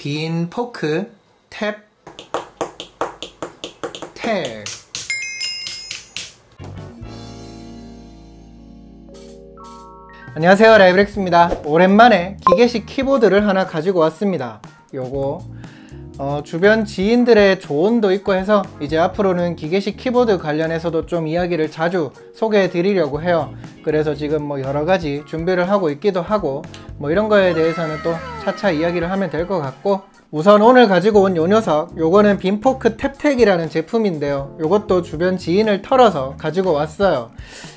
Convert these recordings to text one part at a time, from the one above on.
빈 포크 탭 택. 안녕하세요, 라이브렉스입니다. 오랜만에 기계식 키보드를 하나 가지고 왔습니다. 요거 주변 지인들의 조언도 있고 해서 이제 앞으로는 기계식 키보드 관련해서도 좀 이야기를 자주 소개해 드리려고 해요. 그래서 지금 여러가지 준비를 하고 있기도 하고 이런 거에 대해서는 또 차차 이야기를 하면 될 것 같고, 우선 오늘 가지고 온 요 녀석, 요거는 빈포크 탭택이라는 제품인데요. 요것도 주변 지인을 털어서 가지고 왔어요.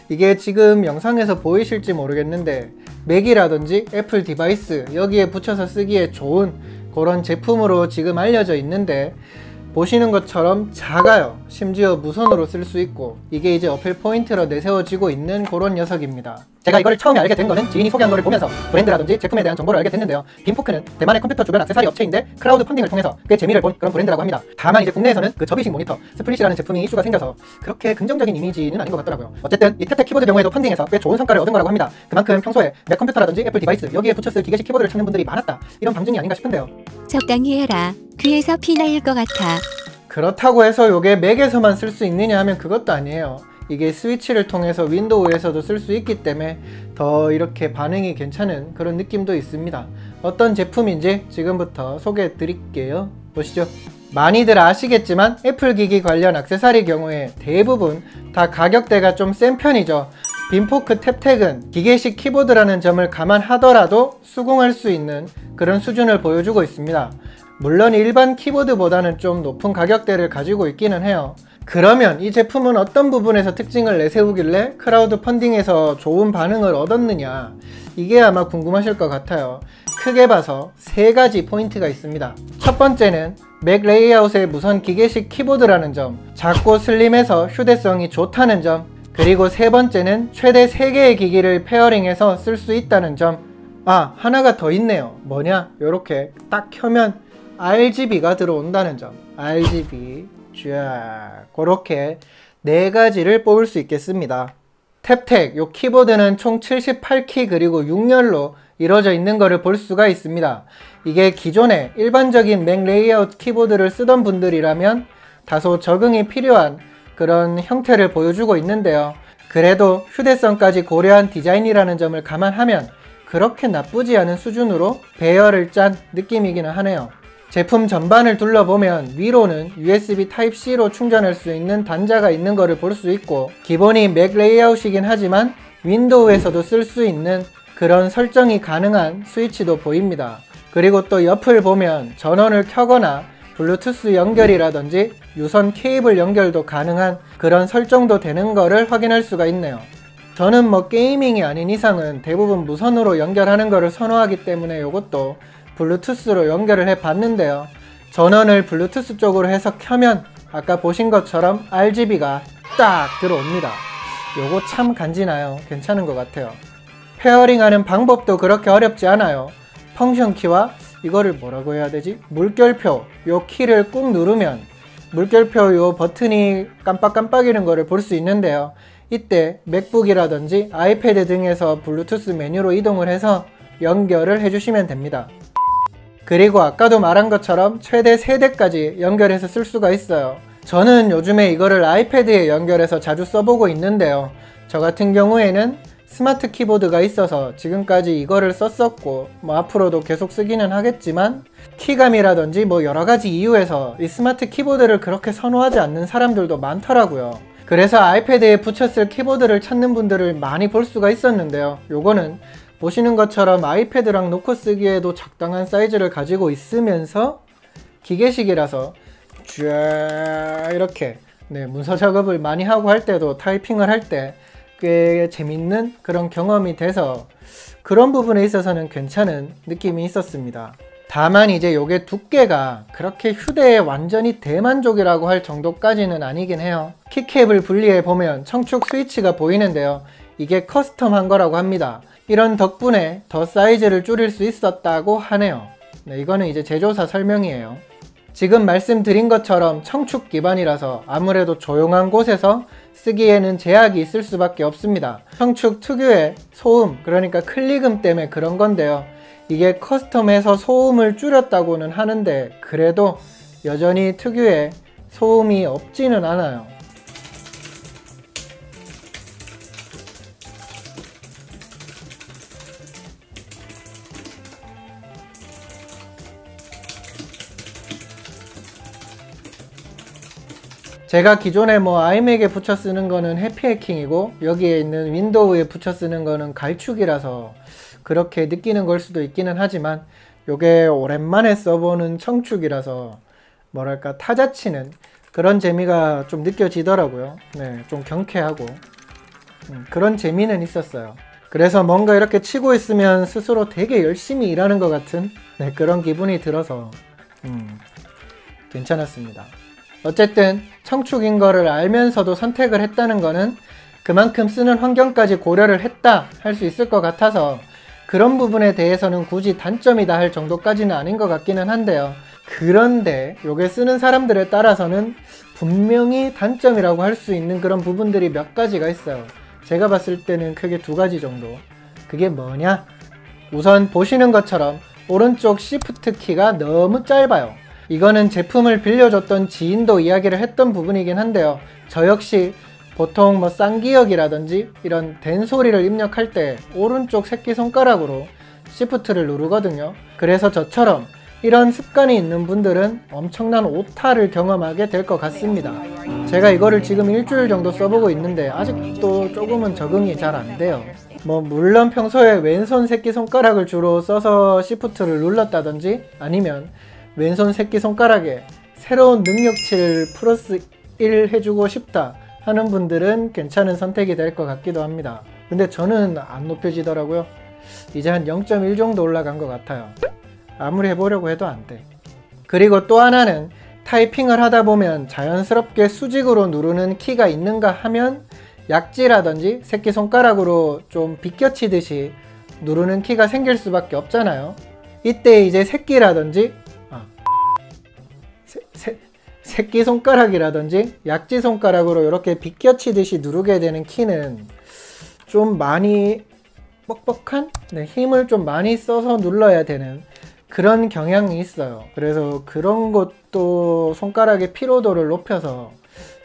이게 지금 영상에서 보이실지 모르겠는데 맥이라든지 애플 디바이스 여기에 붙여서 쓰기에 좋은 그런 제품으로 지금 알려져 있는데, 보시는 것처럼 작아요. 심지어 무선으로 쓸 수 있고, 이게 이제 어필 포인트로 내세워지고 있는 그런 녀석입니다. 제가 이거를 처음에 알게 된 거는 지인이 소개한 거를 보면서 브랜드라든지 제품에 대한 정보를 알게 됐는데요. 빈포크는 대만의 컴퓨터 주변 액세서리 업체인데 크라우드 펀딩을 통해서 꽤 재미를 본 그런 브랜드라고 합니다. 다만 이제 국내에서는 그 접이식 모니터 스플릿이라는 제품이 이슈가 생겨서 그렇게 긍정적인 이미지는 아닌 것 같더라고요. 어쨌든 이 탭택 키보드 경우에도 펀딩에서 꽤 좋은 성과를 얻은 거라고 합니다. 그만큼 평소에 맥 컴퓨터라든지 애플 디바이스 여기에 붙여 쓸 기계식 키보드를 찾는 분들이 많았다, 이런 방증이 아닌가 싶은데요. 적당히 해라. 귀에서 피 나일 것 같아. 그렇다고 해서 요게 맥에서만 쓸 수 있느냐 하면 그것도 아니에요. 이게 스위치를 통해서 윈도우에서도 쓸 수 있기 때문에 더 이렇게 반응이 괜찮은 그런 느낌도 있습니다. 어떤 제품인지 지금부터 소개해 드릴게요. 보시죠. 많이들 아시겠지만 애플 기기 관련 액세서리 경우에 대부분 다 가격대가 좀 센 편이죠. 빈포크 탭택은 기계식 키보드라는 점을 감안하더라도 수긍할 수 있는 그런 수준을 보여주고 있습니다. 물론 일반 키보드보다는 좀 높은 가격대를 가지고 있기는 해요. 그러면 이 제품은 어떤 부분에서 특징을 내세우길래 크라우드 펀딩에서 좋은 반응을 얻었느냐, 이게 아마 궁금하실 것 같아요. 크게 봐서 세 가지 포인트가 있습니다. 첫 번째는 맥 레이아웃의 무선 기계식 키보드라는 점, 작고 슬림해서 휴대성이 좋다는 점, 그리고 세 번째는 최대 3개의 기기를 페어링해서 쓸 수 있다는 점. 하나가 더 있네요. 뭐냐? 요렇게 딱 켜면 RGB가 들어온다는 점. RGB 쫙 그렇게 4가지를 뽑을 수 있겠습니다. 탭택 요 키보드는 총 78키 그리고 6열로 이루어져 있는 것을 볼 수가 있습니다. 이게 기존에 일반적인 맥 레이아웃 키보드를 쓰던 분들이라면 다소 적응이 필요한 그런 형태를 보여주고 있는데요. 그래도 휴대성까지 고려한 디자인이라는 점을 감안하면 그렇게 나쁘지 않은 수준으로 배열을 짠 느낌이기는 하네요. 제품 전반을 둘러보면 위로는 USB Type-C로 충전할 수 있는 단자가 있는 것을 볼 수 있고, 기본이 맥 레이아웃이긴 하지만 윈도우에서도 쓸 수 있는 그런 설정이 가능한 스위치도 보입니다. 그리고 또 옆을 보면 전원을 켜거나 블루투스 연결이라든지 유선 케이블 연결도 가능한 그런 설정도 되는 거를 확인할 수가 있네요. 저는 게이밍이 아닌 이상은 대부분 무선으로 연결하는 거를 선호하기 때문에 이것도 블루투스로 연결을 해 봤는데요. 전원을 블루투스 쪽으로 해서 켜면 아까 보신 것처럼 RGB가 딱 들어옵니다. 요거 참 간지나요. 괜찮은 것 같아요. 페어링하는 방법도 그렇게 어렵지 않아요. 펑션 키와 이거를 뭐라고 해야 되지? 물결표 요 키를 꾹 누르면 물결표 요 버튼이 깜빡깜빡이는 거를 볼 수 있는데요. 이때 맥북이라든지 아이패드 등에서 블루투스 메뉴로 이동을 해서 연결을 해주시면 됩니다. 그리고 아까도 말한 것처럼 최대 3대까지 연결해서 쓸 수가 있어요. 저는 요즘에 이거를 아이패드에 연결해서 자주 써보고 있는데요. 저 같은 경우에는 스마트 키보드가 있어서 지금까지 이거를 썼었고 앞으로도 계속 쓰기는 하겠지만, 키감이라든지 여러가지 이유에서 이 스마트 키보드를 그렇게 선호하지 않는 사람들도 많더라고요. 그래서 아이패드에 붙였을 키보드를 찾는 분들을 많이 볼 수가 있었는데요. 요거는 보시는 것처럼 아이패드랑 놓고 쓰기에도 적당한 사이즈를 가지고 있으면서 기계식이라서 쫙 이렇게 문서 작업을 많이 하고 할 때도 타이핑을 할 때 꽤 재밌는 그런 경험이 돼서 그런 부분에 있어서는 괜찮은 느낌이 있었습니다. 다만 이제 요게 두께가 그렇게 휴대에 완전히 대만족이라고 할 정도까지는 아니긴 해요. 키캡을 분리해 보면 청축 스위치가 보이는데요. 이게 커스텀한 거라고 합니다. 이런 덕분에 더 사이즈를 줄일 수 있었다고 하네요. 이거는 이제 제조사 설명이에요. 지금 말씀드린 것처럼 청축 기반이라서 아무래도 조용한 곳에서 쓰기에는 제약이 있을 수밖에 없습니다. 청축 특유의 소음, 그러니까 클릭음 때문에 그런 건데요. 이게 커스텀해서 소음을 줄였다고는 하는데 그래도 여전히 특유의 소음이 없지는 않아요. 제가 기존에 아이맥에 붙여 쓰는 거는 해피해킹이고 여기에 있는 윈도우에 붙여 쓰는 거는 갈축이라서 그렇게 느끼는 걸 수도 있기는 하지만 요게 오랜만에 써보는 청축이라서 뭐랄까 타자치는 그런 재미가 좀 느껴지더라고요. 네, 좀 경쾌하고 그런 재미는 있었어요. 그래서 뭔가 이렇게 치고 있으면 스스로 되게 열심히 일하는 것 같은 그런 기분이 들어서 괜찮았습니다. 어쨌든 청축인 거를 알면서도 선택을 했다는 거는 그만큼 쓰는 환경까지 고려를 했다 할 수 있을 것 같아서 그런 부분에 대해서는 굳이 단점이다 할 정도까지는 아닌 것 같기는 한데요. 그런데 요게 쓰는 사람들에 따라서는 분명히 단점이라고 할 수 있는 그런 부분들이 몇 가지가 있어요. 제가 봤을 때는 크게 두 가지 정도. 그게 뭐냐? 우선 보시는 것처럼 오른쪽 Shift 키가 너무 짧아요. 이거는 제품을 빌려줬던 지인도 이야기를 했던 부분이긴 한데요. 저 역시 보통 쌍기역이라든지 이런 된소리를 입력할 때 오른쪽 새끼손가락으로 Shift를 누르거든요. 그래서 저처럼 이런 습관이 있는 분들은 엄청난 오타를 경험하게 될 것 같습니다. 제가 이거를 지금 일주일 정도 써보고 있는데 아직도 조금은 적응이 잘 안 돼요. 물론 평소에 왼손 새끼손가락을 주로 써서 Shift를 눌렀다든지 아니면 왼손 새끼손가락에 새로운 능력치를 플러스 1 해주고 싶다 하는 분들은 괜찮은 선택이 될 것 같기도 합니다. 근데 저는 안 높여지더라고요. 이제 한 0.1 정도 올라간 것 같아요. 아무리 해보려고 해도 안 돼. 그리고 또 하나는 타이핑을 하다 보면 자연스럽게 수직으로 누르는 키가 있는가 하면 약지라든지 새끼손가락으로 좀 비껴치듯이 누르는 키가 생길 수밖에 없잖아요. 이때 이제 새끼손가락이라든지 약지손가락으로 이렇게 비껴치듯이 누르게 되는 키는 좀 많이 뻑뻑한? 힘을 좀 많이 써서 눌러야 되는 그런 경향이 있어요. 그래서 그런 것도 손가락의 피로도를 높여서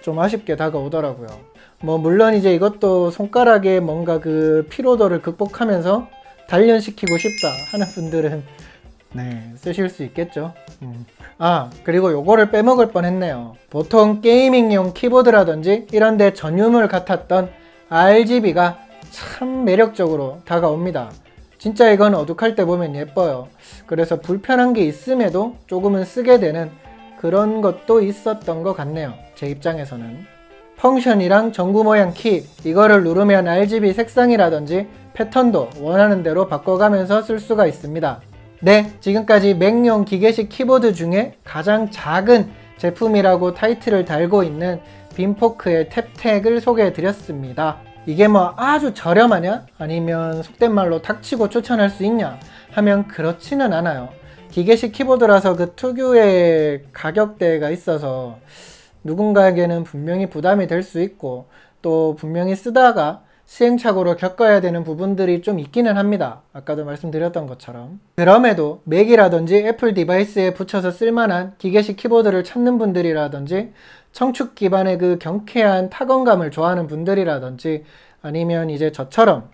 좀 아쉽게 다가오더라고요. 물론 이제 이것도 손가락에 뭔가 그 피로도를 극복하면서 단련시키고 싶다 하는 분들은 쓰실 수 있겠죠. 그리고 요거를 빼먹을 뻔했네요. 보통 게이밍용 키보드라든지 이런데 전유물 같았던 RGB가 참 매력적으로 다가옵니다. 진짜 이건 어둑할 때 보면 예뻐요. 그래서 불편한 게 있음에도 조금은 쓰게 되는 그런 것도 있었던 것 같네요. 제 입장에서는. 펑션이랑 전구 모양 키 이거를 누르면 RGB 색상이라든지 패턴도 원하는 대로 바꿔가면서 쓸 수가 있습니다. 네, 지금까지 맥용 기계식 키보드 중에 가장 작은 제품이라고 타이틀을 달고 있는 빔포크의 탭택을 소개해 드렸습니다. 이게 아주 저렴하냐? 아니면 속된 말로 닥치고 추천할 수 있냐? 하면 그렇지는 않아요. 기계식 키보드라서 그 특유의 가격대가 있어서 누군가에게는 분명히 부담이 될 수 있고 또 분명히 쓰다가 시행착오를 겪어야 되는 부분들이 좀 있기는 합니다. 아까도 말씀드렸던 것처럼. 그럼에도 맥이라든지 애플 디바이스에 붙여서 쓸만한 기계식 키보드를 찾는 분들이라든지 청축 기반의 그 경쾌한 타건감을 좋아하는 분들이라든지 아니면 이제 저처럼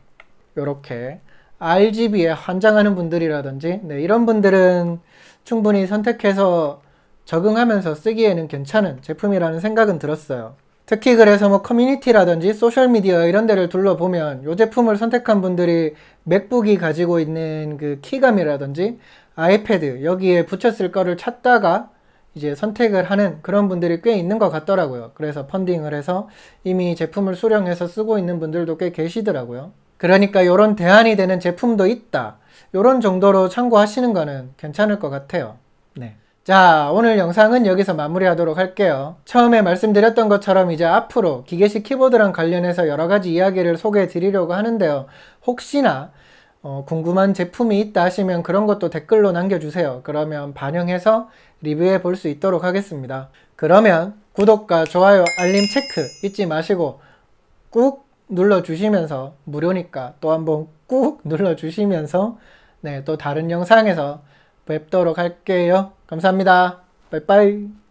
이렇게 RGB에 환장하는 분들이라든지 이런 분들은 충분히 선택해서 적응하면서 쓰기에는 괜찮은 제품이라는 생각은 들었어요. 특히 그래서 커뮤니티라든지 소셜미디어 이런 데를 둘러보면 이 제품을 선택한 분들이 맥북이 가지고 있는 그 키감이라든지 아이패드 여기에 붙였을 거를 찾다가 이제 선택을 하는 그런 분들이 꽤 있는 것 같더라고요. 그래서 펀딩을 해서 이미 제품을 수령해서 쓰고 있는 분들도 꽤 계시더라고요. 그러니까 이런 대안이 되는 제품도 있다. 이런 정도로 참고하시는 거는 괜찮을 것 같아요. 자, 오늘 영상은 여기서 마무리하도록 할게요. 처음에 말씀드렸던 것처럼 이제 앞으로 기계식 키보드랑 관련해서 여러가지 이야기를 소개해 드리려고 하는데요. 혹시나 궁금한 제품이 있다 하시면 그런 것도 댓글로 남겨주세요. 그러면 반영해서 리뷰해 볼 수 있도록 하겠습니다. 그러면 구독과 좋아요, 알림 체크 잊지 마시고 꾹 눌러주시면서 무료니까 또 한번 꾹 눌러주시면서 네, 또 다른 영상에서 뵙도록 할게요. 감사합니다. 빠이빠이.